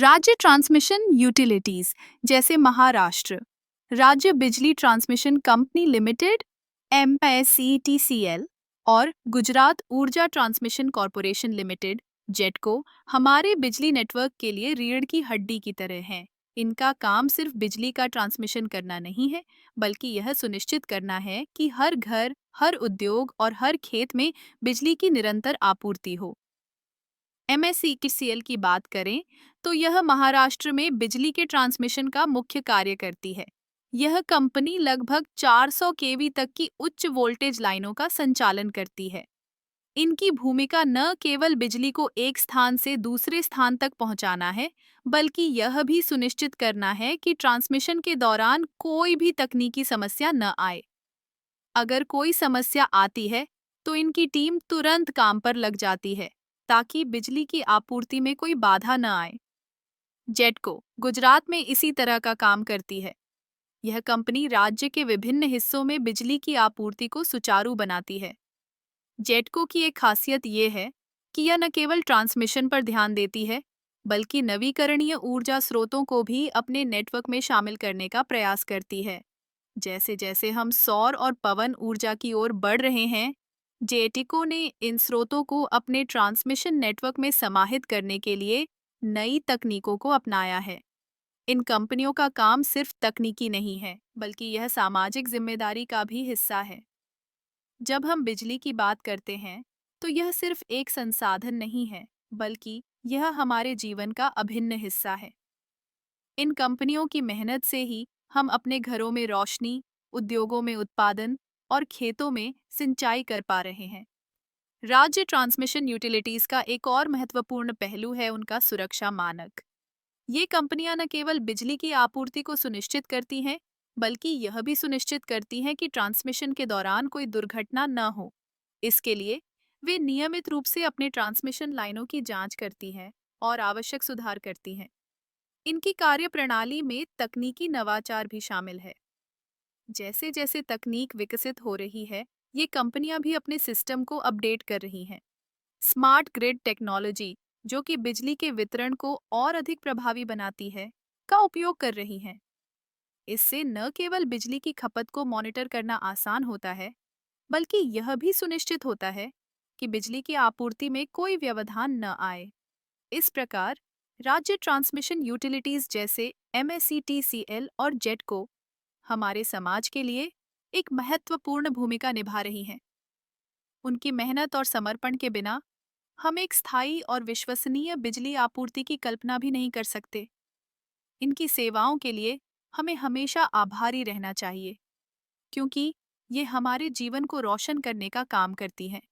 राज्य transmission utilities जैसे महाराष्ट्र राज्य बिजली ट्रांसमिशन कंपनी लिमिटेड (MSETCL) और गुजरात ऊर्जा ट्रांसमिशन कॉरपोरेशन लिमिटेड (जेटको) हमारे बिजली नेटवर्क के लिए रीढ़ की हड्डी की तरह हैं। इनका काम सिर्फ बिजली का ट्रांसमिशन करना नहीं है, बल्कि यह सुनिश्चित करना है कि हर घर, हर उद्योग और हर खेत में बिजली की निरंतर आपूर्ति हो। MSETCL की बात करें तो यह महाराष्ट्र में बिजली के ट्रांसमिशन का मुख्य कार्य करती है। यह कंपनी लगभग 400 केवी तक की उच्च वोल्टेज लाइनों का संचालन करती है। इनकी भूमिका न केवल बिजली को एक स्थान से दूसरे स्थान तक पहुंचाना है, बल्कि यह भी सुनिश्चित करना है कि ट्रांसमिशन के दौरान कोई भी तकनीकी समस्या न आए। अगर कोई समस्या आती है, तो इनकी टीम तुरंत काम पर लग जाती है ताकि बिजली की आपूर्ति में कोई बाधा न आए। जेटको गुजरात में इसी तरह का काम करती है। यह कंपनी राज्य के विभिन्न हिस्सों में बिजली की आपूर्ति को सुचारू बनाती है। जेटको की एक खासियत ये है कि यह न केवल ट्रांसमिशन पर ध्यान देती है, बल्कि नवीकरणीय ऊर्जा स्रोतों को भी अपने नेटवर्क में शामिल करने का प्रयास करती है। जैसे जैसे हम सौर और पवन ऊर्जा की ओर बढ़ रहे हैं, जेटिको ने इन स्रोतों को अपने ट्रांसमिशन नेटवर्क में समाहित करने के लिए नई तकनीकों को अपनाया है। इन कंपनियों का काम सिर्फ तकनीकी नहीं है, बल्कि यह सामाजिक जिम्मेदारी का भी हिस्सा है। जब हम बिजली की बात करते हैं, तो यह सिर्फ एक संसाधन नहीं है, बल्कि यह हमारे जीवन का अभिन्न हिस्सा है। इन कंपनियों की मेहनत से ही हम अपने घरों में रोशनी, उद्योगों में उत्पादन और खेतों में सिंचाई कर पा रहे हैं। राज्य ट्रांसमिशन यूटिलिटीज का एक और महत्वपूर्ण पहलू है उनका सुरक्षा मानक। ये कंपनियां न केवल बिजली की आपूर्ति को सुनिश्चित करती हैं, बल्कि यह भी सुनिश्चित करती हैं कि ट्रांसमिशन के दौरान कोई दुर्घटना न हो। इसके लिए वे नियमित रूप से अपने ट्रांसमिशन लाइनों की जांच करती हैं और आवश्यक सुधार करती हैं। इनकी कार्यप्रणाली में तकनीकी नवाचार भी शामिल है। जैसे जैसे तकनीक विकसित हो रही है, ये कंपनियां भी अपने सिस्टम को अपडेट कर रही हैं। स्मार्ट ग्रिड टेक्नोलॉजी, जो कि बिजली के वितरण को और अधिक प्रभावी बनाती है, का उपयोग कर रही हैं। इससे न केवल बिजली की खपत को मॉनिटर करना आसान होता है, बल्कि यह भी सुनिश्चित होता है कि बिजली की आपूर्ति में कोई व्यवधान न आए। इस प्रकार राज्य ट्रांसमिशन यूटिलिटीज जैसे MSETCL और जेटको हमारे समाज के लिए एक महत्वपूर्ण भूमिका निभा रही हैं। उनकी मेहनत और समर्पण के बिना हम एक स्थायी और विश्वसनीय बिजली आपूर्ति की कल्पना भी नहीं कर सकते। इनकी सेवाओं के लिए हमें हमेशा आभारी रहना चाहिए, क्योंकि ये हमारे जीवन को रोशन करने का काम करती हैं।